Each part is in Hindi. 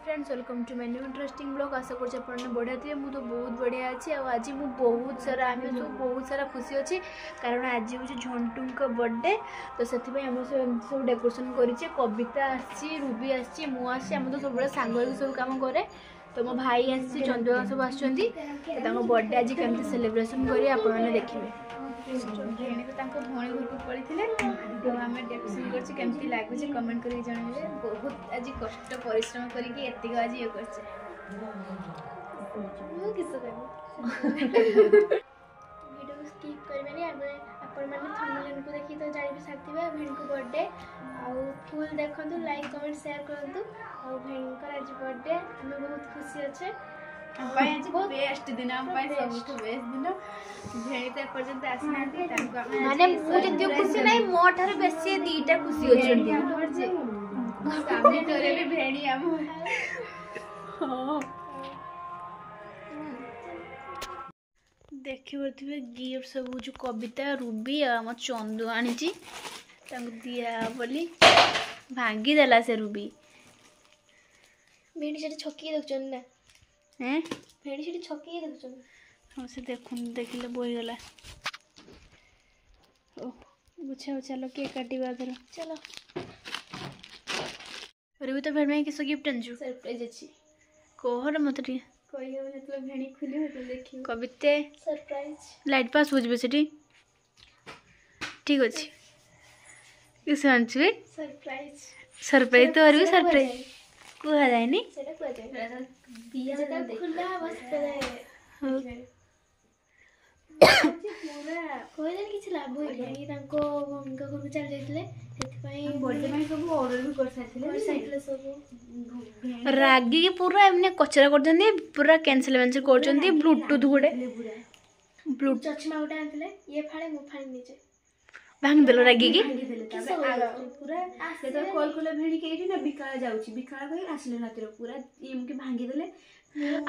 Friends welcome to my new interesting blog. आशा कर बढ़िया थे। मुझे तो बहुत बढ़िया अच्छी आज मुझे बहुत सारा आम सब बहुत सारा खुशी अच्छी कारण आज हूँ झंटू का बर्थडे तो से आम सब डेकोरेशन कर कविता आसी रूबी आसी मु आसी आम तो सब सांग सब कम करे तो मो भाई आसी चंद्रमा सब आसुँच बर्थडे आज केमती सेलिब्रेशन करें आप देखिए। भौणी घर को पड़ी तो आम डेकोरेशन करमती लगुच कमेंट कर जन बहुत आज कष्ट परिश्रम करके आज ये कर स्किप करेंगे आपण मैंने थंबनेल को देखी तो जानी सारी भेण को बर्थडे फुल देखु लाइक कमेंट शेयर करूँ और भेण आज बर्थडे आम बहुत खुशी अच्छे आज बेस्ट दिन सब बेस्ट दिन भेणी तो एपर्यंत आसना माने मुझे खुशी ना मो ठार बेसी दीटा खुशी अच्छे सामने डरे भी भेणी आम देखिए गिफ्ट सब जो कविता रूबी आम चंदू आनी दिया बोली भांगी देला से रूबी भेणी से छकी देखुन ना हैं भेड़ी से छकी देखुन हाँ से देखिले बोईगला ओ बुझा चलो केक काटिबा धर चलो अरे भी तो भेड़ में किस गिफ्ट आनजु सरप्राइज अछि कोहर मत रे कोई हो मतलब भेड़ी खुली हो तो देखियो कविते सरप्राइज लाइट पास बुझबे सेठी ठीक अछि किस आनछु सरप्राइज सरप्राइज तो अरे सरप्राइज कुहा जायनी सेटा कुहा जाय दिया जता खुला बस करे पूरा कोई दिन किछ लाभ होई तांको उनका घर चल जाइतले सेति पई बर्थडे में सब ऑर्डर भी कर साइतले सब रागी के पूरा एमने कचरा कर दंदी पूरा कैंसिल कर चंदी ब्लूटूथ गुडे ब्लूटूथ चचमा उठा आनतले ये फाड़े मु फाड़ी नीचे भांग देलो रागी की पूरा से तो कॉल कोले भेड़ी के एठी ना बिकाला जाउची बिकाला कहि आसले रातिर पूरा एम के भांगी देले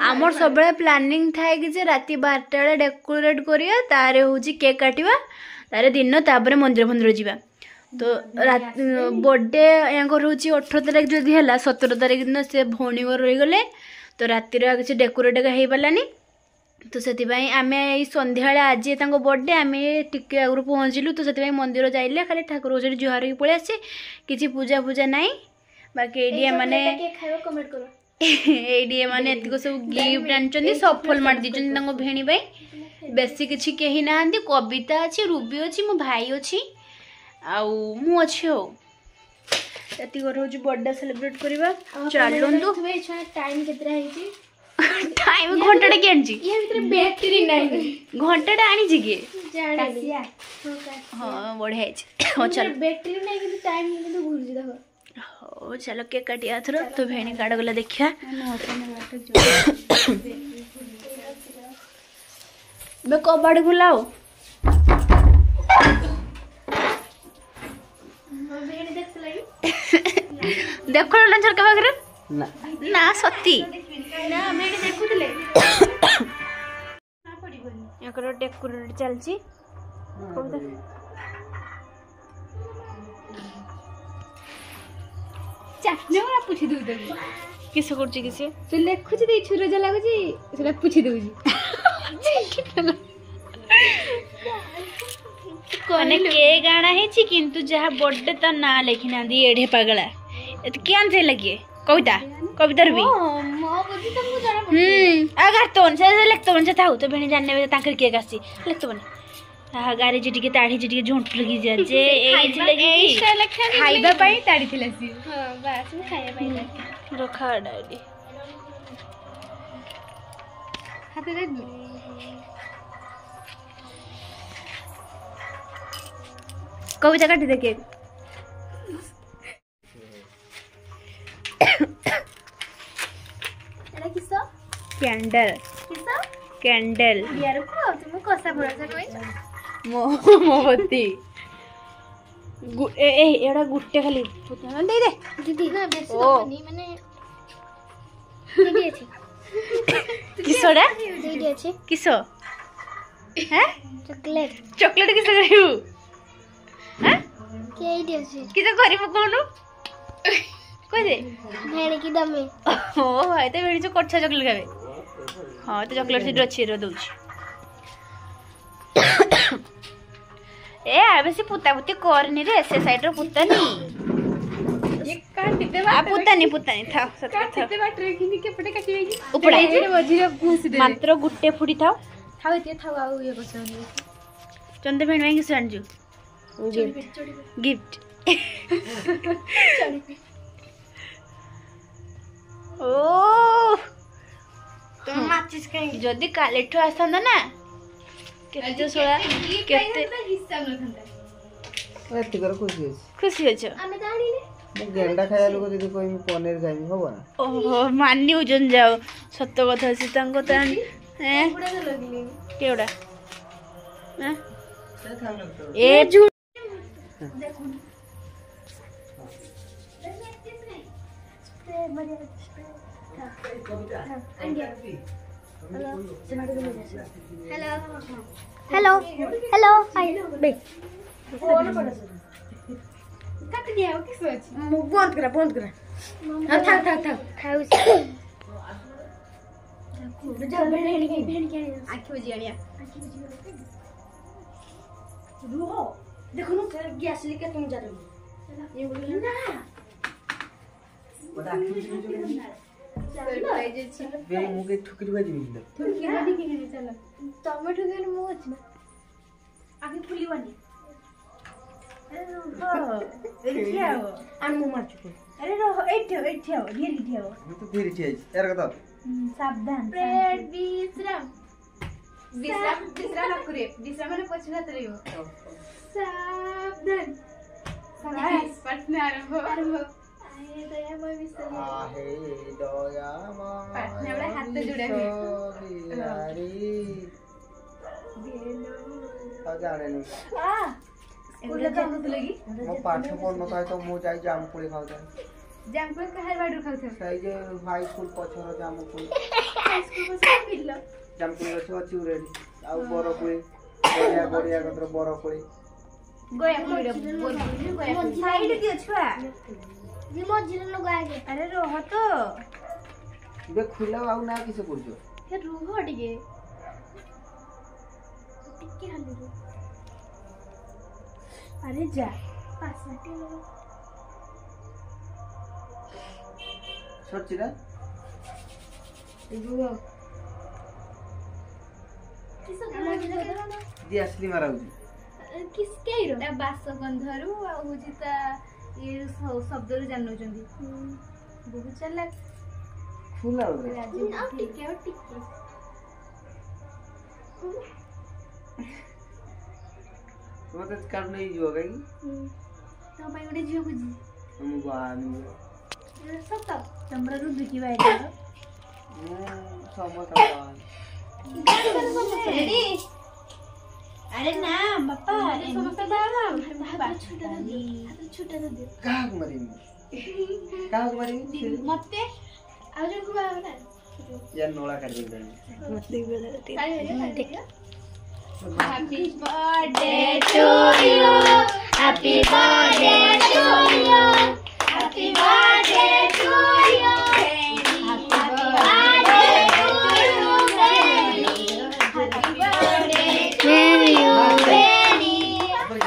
आमर सब बळे प्लानिंग थाए कि जे राती 12टा बेले डेकोरेट करिया तारे होची केक काटिबा तारे दिन ताबरे मंदिर मंदिर जीवा तो बर्थडे यांकर होची 18 तारिख जदी हला 17 तारिख दिन से भौणी घर रही गले तो रातिर किसी डेकोरेट का हेई पालानी तो से आम संध्या आज बर्थडे आम टिके आगु पहुँचलु तो से मंदिर जाइले खाली ठाकुर से जुहार की पड़े आसे किसी पूजा पूजा नाई बाकी एडिया माने कमेंट करो एडिया माने एतिको सब गिफ्ट आनचंदी सफल मार दिचंदी भेणी भाई बेसी किछि केही नाहंदी कविता अछि रूबी अछि मो भाई अछि आउ मु अछि हो एति कर होज बर्थडे सेलिब्रेट करबा चलंतु टाइम केतरा हेची टाइम घंटा के आनजी ये भीतर बैटरी नहीं घंटा आनी जी के कासिया हां बढ़िया है हो चल बैटरी नहीं कि टाइम কিন্তু ভুলজি দেখো हो चलो केक काटिया थरो तो भेणी काट गला देखिया बे कबाड़ खुलाओ भेणी देख लगी देखो ना झरका पाखरे ना ना सती ना भेणी देखुले ना पड़ीबनी एकरो डेकोरेट चलची चाटने वाला पूछी दउ दे किस करची किसे से लेखुची दे छुरा जा लागुची सेला पूछी दउजी कोने के गाना हेची किंतु जहा बर्थडे त ना लेखिना दी एढे पागला एत केन से लगे कविता कविता रबी मो बुद्धि तुमको जाना अगर तोन से लेखतोन से थाउ तो बेनी जानने ताकर केक आसी लेखतोन हा गारे जी टिके ताड़ी जी टिके झोंट लगी जा जे एज लगी खाइबा पई ताड़ी थिलासी हां बस मैं खाइबा पई रखा डाली हाथे दे कविता काटी दे केक एटा किसो कैंडल किसो कैंडल यार को तुम कोसा पड़ा कोई मोमबत्ती ए एड़ा गुट्टे खाली पुतना दे दे दीदी ना बेसी ओ। नहीं माने दीदी अछि किसोड़ा दीदी अछि किसो हैं चॉकलेट चॉकलेट किसो करियो हैं के दीदी अछि किसो करिबो कोनु कोइ दे भेड़ की दमे ओ भाई तो भेड़ी जो कच्चा चॉकलेट खावे हां तो चॉकलेट से अच्छी रो दउछ ए आबे से पुता पुती करनी रे से साइड रो पुता नी ये काट दे आ पुता नी था सत काट था दे बाटरे किनी के पटे काटी लेगी उपड़ा मझिरे घुसी दे मात्र गुट्टे फुडी थाओ थाउ ते थाउ आउ ये बसनी चंदे भेण में किस आणजू गिफ्ट ओ तुम माचिस कहीं जदी कालेठो आसंदा ना केते सोळा केते हिसाब न थंदा एति कर खुशी है खुशी होछो हमें जानी ने मु गेंडा खाया लोग जदी कोई पनीर खाइबी होबो ना ओहो मानी उजन जाओ सत्य कथा से तांको त हैं बुड़ा तो लगली केवड़ा हैं ए झूठ देखो स्प्रे बढ़िया spray hello hello hello hi बे काट दिया ओ किस अछि बंद करा हां था खाऊ जा भेड़ के आंखी बजी आलिया रुहो देखो ना गैस लेके तुम जा रही ये बोल ना सरप्राइज अछि बे मुके ठुकरी बाजी मिल तुकी नदी के नहीं चला टमाटो के मुंह अछि ना आगे फुली बनी देखियो और मुंह मार चुको अरे रहो एठो धीरे धीरे मु तो धीरे छी यार कत सावधान ब्रेड विश्राम विश्राम करे विश्राम माने पछ हाथ रहियो सावधान साबास पटना आरंभ आए दया मैं विश्राम आहे दया मा पटना वाला हाथ तो जुड़ा है यारी आ जाने नहीं आ स्कूल का हम तो लगी मो पाठ पढ़न का तो मु जाई जाम पुरी खाउ जाई जाम को कहर बाडू खाउथे सही जे हाई स्कूल पछरो जाम पुरी स्कूल को सब पिल्लो जाम पुरी अछि रेडी आ बरो पुरी गड़िया कतर बरो पुरी गोया पुरी बोल गोया साइड दियो छुआ जी मझिरे लगाए गे अरे रह तो बे खुला आउ ना किसे करजो हे रुहो टिके टिके हाले रो अरे जा पास माटी लगा सच्ची ना रुहो किस गाना लगा दी असली माराउजी किस के रो ता बास गंधरु आ हुजिता ये शब्द रे जाननो चंदी बहुत चला खुला हो राजी और टिके मते काट नहीं जो गई तो भाई उडे जियो बुझी हम बानी सत तमरा रु दुखी भाई कर समता बान रेडी अरे ना बापा समस्त दादा छोटा दे काग मरी मते आ जो को बाबा या नोला कर दे happy birthday to you happy birthday to you happy birthday to you happy birthday to you happy birthday to you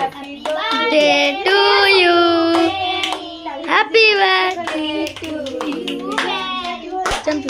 happy birthday to you happy birthday to you jump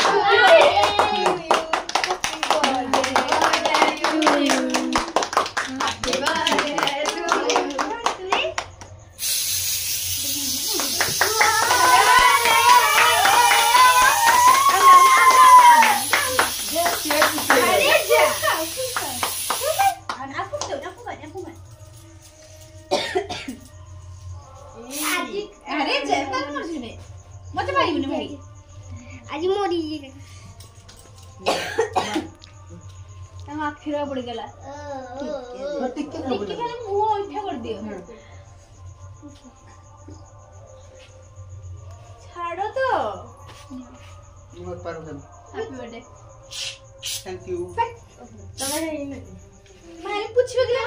ପଡିଗଲା ଟିକେ ଟିକେ ଖାଲି ମୁହଁ ଅଇଠା କରିଦିଅ ଛାଡ ତ ମୁଁ ପାରୁ ଖାଲି ହାପି ବर्थडे थैंक यू ଭାଇ ପୁଛିବ କି ନା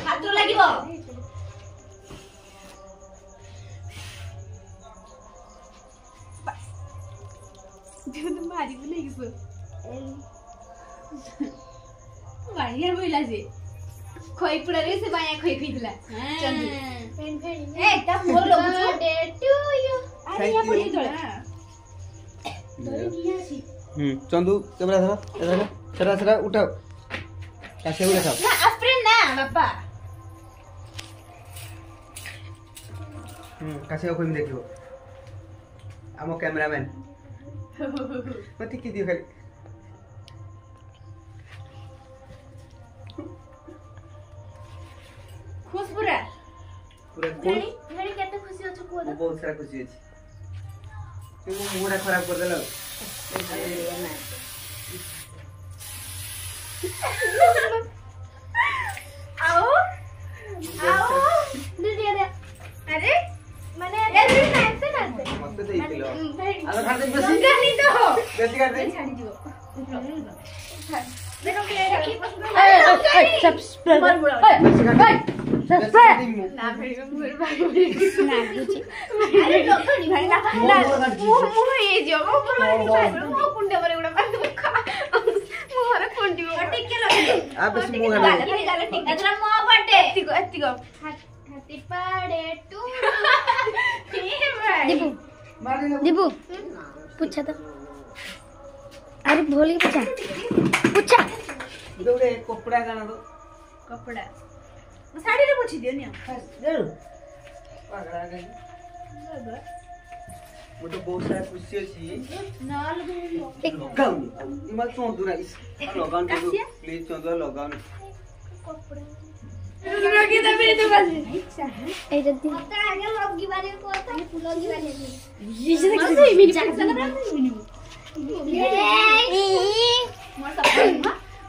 ହାତ ଲାଗିବ ମାରିବୁ ନାଇଁ କି ବାଣିଆ ବୋଇଲା ସେ ଖଇ ପୁଡାରେ ସେ ବାଣିଆ ଖଇ ଖାଇଥିଲା ତା ମୋର ଲଗୁଛୁ ଆରେ ୟା ପଡି ତଳେ चंदू कैमरा धर इधर सरा सरा उठाओ कैसे उठा साहब ना आफ्रेन ना बापा कैसे कोई देखियो आमो कैमरामैन मत की दियो खाली खुश पूरा पूरा घड़ी घड़ी केते खुशी अछ को बहुत सारा खुशी अछि तू मुंडा खराब कर देलो आओ आओ दीदी अरे माने ए नाचते नाचते मत देइलो भाई आलो खा दे बेसी नहीं तो बेसी कर दे छाड़ी जीवो देखो के रखी बेसी कर दे ना भिडियो मुर भाई ना बुझी अरे लोखनी भाई ना मु ये जो मु मु कुंडे बरे गुडा मार दे मोहर कुंडी टिके लगे आ बेसी मुंह गाल टिके एतरा मो बर्थडे एतिको happy birthday to Deepu Deepu पूछा तो अरे भोली पूछा पूछा दौड़े कपड़ा गाना दो कपड़ा साड़ी रे पूछी दियो नि पगड़ा गई वो तो बहुत सारा खुशी अछि ना लगाऊ इमा चोंदू ना इस लगाउन तो प्लीज चोंदू लगाउन लगी तो मेरे तो बस ए जल्दी मत आगे लगी वाले को तो लगी वाले ये से मेरी जाकर ना मोर सब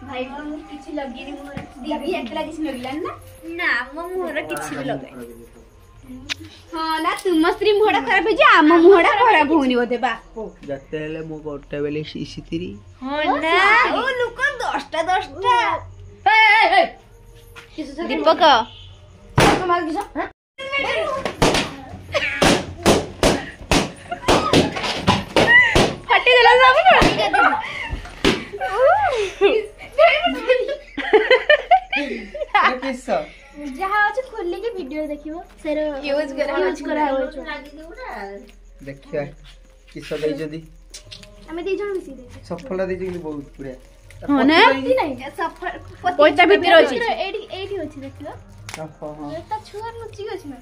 भाई मोर किछि लगिनी मोर दीदी एकला किछि लगिला ना ना मो मोहर किछि भी लगे हां ना तुम स्त्री मुहडा खराब हे जे आम मुहडा खराब होनी होते बाप जतेले मो गोटे बेले इसितिरी हो ना ओ लुक 10टा दीपक मार किसा फटी देला सब किस्सा जहाँ अच्छे खोल के वीडियो देखिबो सेर यूज करा हो देखिया किस्सा दे जदी हमें दी जण मिसी दे सफलता दे जदी बहुत पुरे हो ना नहीं सफर पइता भीतर अछि एडी एडी अछि देखियो हां एटा छुआ रुचि अछि ना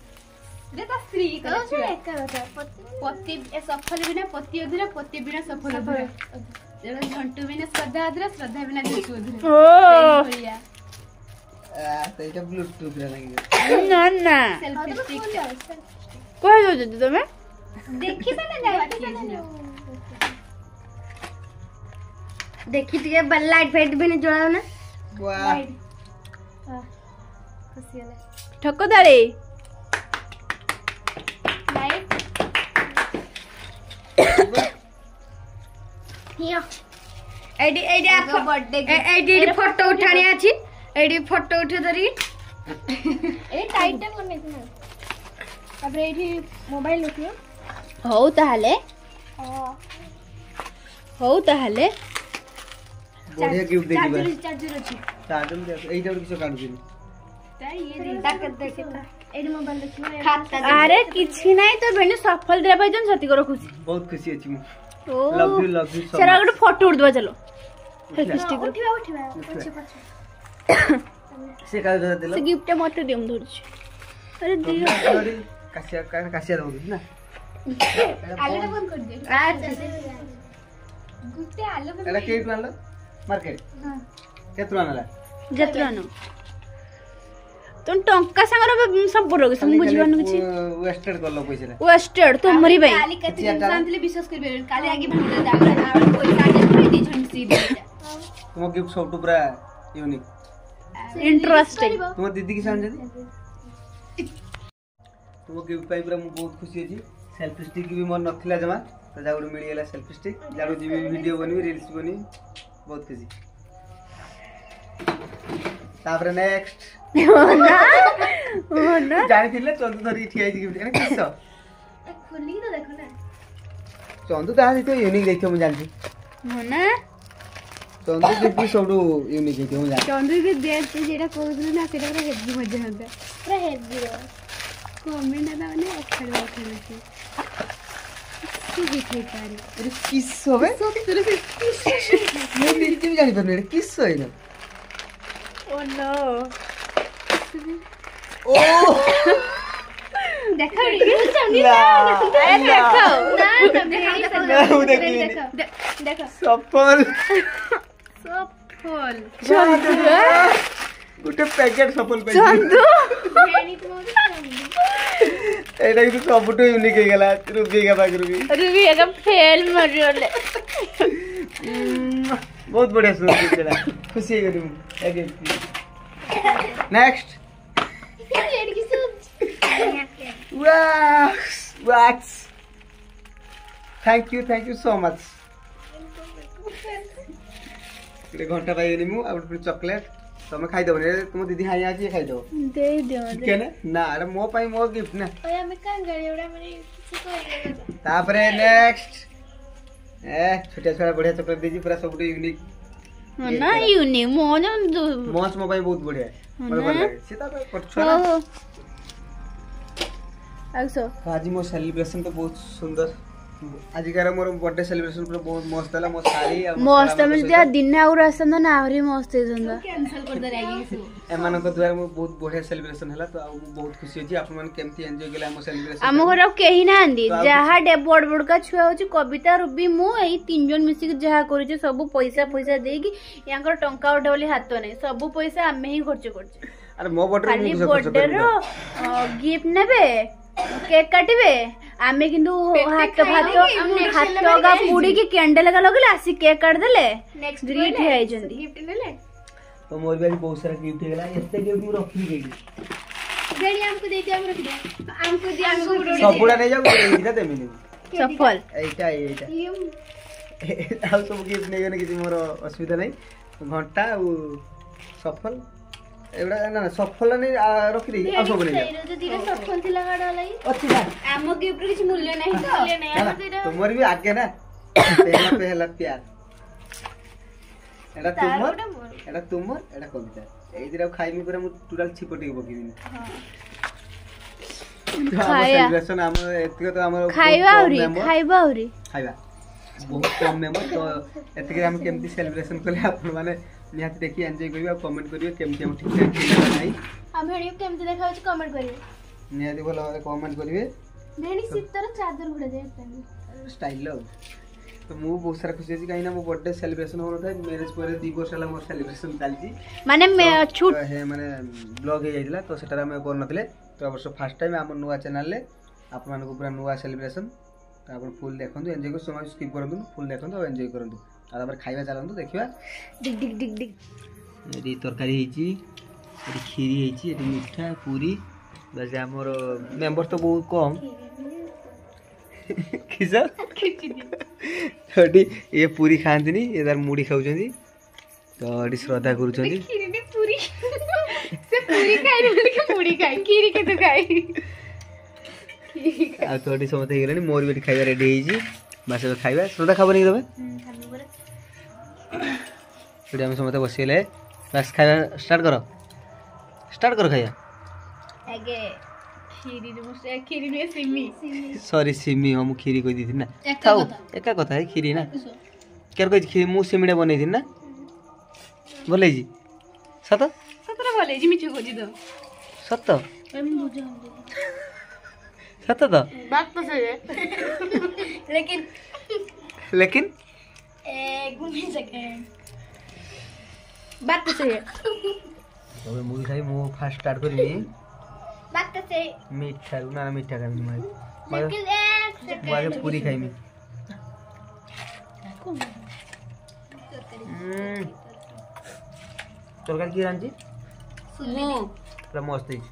रे ता स्त्री तो का से एका होता पति ए सफल बिना पति अधूरा पति बिना सफल अधूरा जेना झंटू बिना श्रद्धा अधूरा श्रद्धा बिना झंटू अधूरा ओ भैया तो এটা ब्लूटूथ रे लगी ना ना सेल्फी स्टिक कह दो जदी तमे देखि त ना जावा देखी ଟିକେ लाइट फाइट भी नहीं जलाओ ना वाह खुशी होला ठक्को दाड़े लाइट हिया एडी एडी आपको बर्थडे एडी फोटो उठानी अछि एडी फोटो उठे धरी ए टाइट करने को ना तापर एठी मोबाइल लुकियो हौ ताहाले बढ़िया गिफ्ट दे दिबा चार्जर अछि चार्जर दे एइटा किछो काढु दिनी ताई ये ताकत देखे ता एडी मोबाइल देखियो खाता अरे किछि नाही तो भेने सफल देला पाइजन सती करो खुशी बहुत खुशी अछि मु ओ लव यू सो चलो गोटे फोटो उठ दवा चलो उठिबा पछे पछे से का दिला से गिफ्ट मत दियो हम धरछि अरे दियो कासिया दबो ना आलूटा बंद कर दे गुटे आलू एला के प्लान लो मार्केट हां केतना नला जत्रनो तुम टंका संगर संपर्क तुम बुझिबान किछि वेस्टेड करलो पैसा वेस्टेड तुमरी भाई काली कते दिन शांतले विश्वास करबे काली आगे भूल दाबरा दाबरा पैसा दे थोड़ी दी छन सीधे तुम गिफ्ट सब पूरा यूनिक इंटरेस्टिंग तुम दीदी की सामने तुम गिफ्ट पाई पूरा मु बहुत खुशी अछि सेल्फी स्टिक भी मन नथिला जमा तो जाउड मिली गेला सेल्फी स्टिक जाउड जी वीडियो बनबी रील्स बनी बहुत खुशी तापर नेक्स्ट ना जानि थिले चंदू धरी ठिया गिफ्ट एने किसो खोली तो देखो ना चंदू ता तो यूनिक देखियो मु जानछि ना चंदू गिफ्ट सब यूनिक देखियो मु जानछि चंद्र के देश जेटा कहउथले ना सेटा पूरा हेवी मजा होता पूरा हेवी कमेंट ना माने अखड़ अखड़ से गिफ्ट है पारे अरे किसो बे मैं बिल्कुल भी जानि परने किसो है ना ओ नो ओ देखो रे अरे देखो ना वो देखिए देखो सफल सब फल गुटे पैकेट सफल पे चंदू एटा कि सबटो यूनिक हे गेला रुबी का बाग रुबी रुबी एक फेल मरियोले बहुत बढ़िया सुन केला खुशी हे गली आगे next wax thank you so much एक घंटा पाइनी मु अब चॉकलेट तुम खाई दो तुम दीदी हाई आज खाई दो दे दियो के ना अरे मो पाई मो गिफ्ट ना ओए हम का गाड़ी उड़ा माने किछ कहले तापरे नेक्स्ट छोटा छोटा बढ़िया चॉकलेट दीजी पूरा सब यूनिक ना यूनिक मोज मौज मो पाई बहुत बढ़िया मोर भल लागे सीता पर छोरा आगसो आज मो सेलिब्रेशन तो बहुत सुंदर आज कार मोर बर्थडे सेलिब्रेशन पूरा बहुत मस्त हला मो साड़ी मस्त मिलते दिन आउर आसन ना आहुरी मस्त हेसंदा कैंसिल कर दे आगे से एमान को द्वारा मो बहुत बढ़िया सेलिब्रेशन हला तो बहुत खुशी होची आपन मन केमती एन्जॉय केला मो सेलिब्रेशन हम घर केही नांदी जहा डे बड़ बड़ का छुआ होची कविता रूबी मु एई तीन जन मिसी के जहा करिचे सब पैसा पैसा देगी यांकर टंका उठे बोली हाथ नै सब पैसा हमें ही खर्च करछे अरे मो बर्थडे खाली बर्थडे रो गिफ्ट नेबे केक काटिबे आमे किंतु हाथ का पूड़ी की कैंडल का लगले आसी केक काट देले नेक्स्ट ग्रीट है जंदी गिफ्ट लेले तो मोर भी बहुत सारा गिफ्ट हेला एते गिफ्ट मु रखी गई रेडी हमको दे दिया हमको दे हमको सबुड़ा नहीं जाऊ एटा दे मिनी सफल एटा आ सब गिफ्ट नहीं गने किसी मोर असुविधा नहीं घंटा और सफल एबड़ा ना सफल नहीं रखी दी आ सब नहीं जो दिरे सफल थिला गाडा लाई अच्छी ना हम गिफ्ट किछ मूल्य नहीं तो तुमर भी आगे ना पहला प्यार एटा तुमर एटा कविता ए दिरा खाई मी पूरा मु टोटल छिपटी बकी दिन खाया सेलिब्रेशन हम एतिक तो हमर खाइबा औरी खाइबा बहुत कम मेंबर तो एतिक हम केमती सेलिब्रेशन करले आपन माने निहात देखि एन्जॉय करियो कमेंट करियो केमती हम ठीक ठाक खेला नहीं हम हेडियो केमती देखाउ छी कमेंट करियो निहात भलो कमेंट करिवे भेणी सीतर चादर घुड़ा दे स्टाइल लो तो मु बहुत सारा खुशी अछि काइना मो बर्थडे सेलिब्रेशन होनो था मैरिज पर 2 वर्ष ला मोर सेलिब्रेशन चालची माने छूट हे माने ब्लॉग हे जाइला तो सेटा हम कर नथिले तो वर्ष फर्स्ट टाइम हम नुवा चैनल ले आप मन को पूरा नुवा सेलिब्रेशन तो आपण फुल देखंतु एन्जॉय कर समय स्किप करंतु फुल देखंतु और एन्जॉय करंतु आ तापर खाइबा चलंतु देखिबा डिग डिग डिग डिग एडी तरकारी हेची एडी खीरी हेची एडी मिठा पूरी बस हमर मेंबर तो बहुत कम किसा थोड़ी ये पूरी खांतनी ये दर मुड़ी खाउछंदी तो एडी श्रद्धा करूछंदी खीरी ने पूरी से पूरी खाई बोले कि पूरी खाई खीरी के तो खाई आ थोड़ी समते हे गेलनी मोर बेटी खाइबा रेडी हेची बस खाइबा श्रद्धा खाबो नहीं तबे थोड़ी हम समते बसिले बस खाइबा स्टार्ट करो खाइबा आगे खीरी ने मुझसे खीरी ने सिमी सॉरी सिमी हम खीरी कोइ दिथिन ना खाओ एका कथा है खीरी ना केर कोइ खीरी मु सिमीडा बनै दिन ना बोलै जी सत सतरा ଭଲ ହେଇଛି ମିଛ କହୁଛି ତ ସତ আমি বুঝে ସତ ତ बात तो सही है लेकिन ଲେକିन एक सेकंड बात तो सही है ତବେ ମୁଁ ଖାଇ ମୁଁ ଫାଷ୍ଟ ଷ୍ଟାର୍ଟ କରିବି बात तो सही ମିଠା ନା ମିଠା ଖାଇବି ମୁଁ लेकिन एक ମୁଁ ଆଗେ ପୁରୀ ଖାଇବି ତରକାରୀ କିଏ ରାନ୍ଧି ମୁଁ ପୁରା ମସ୍ତ ହେଇଛି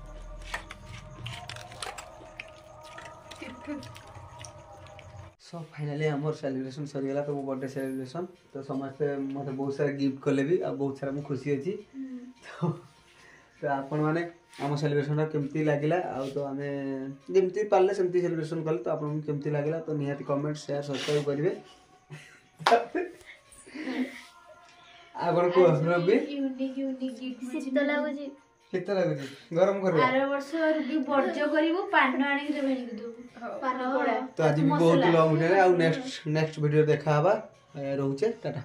सो फाइनाली आमर सेलिब्रेशन सरीगला तो बर्थडे सेलिब्रेशन तो समस्ते मत बहुत सारा गिफ्ट कले भी आ बहुत सारा खुशी अच्छी तो आपण मैंने आम सेलिब्रेशन केमती लगिला आ तो आम जमती पारे सेमती सेलिब्रेशन कले तो आपन केमती लगिला तो निहाती कमेंट शेयर सब्सक्राइब करेंगे आपण को रवि यूनिक यूनिक गिफ्ट शीत लागुची शीत लगुची गरम करबो आर वर्ष रुबी बर्ज करिवो पान आनी के भेणी दो पान पड़ा तो आज भी बहुत लॉन्ग उठे आ नेक्स्ट वीडियो देखा हवा रहउचे टाटा।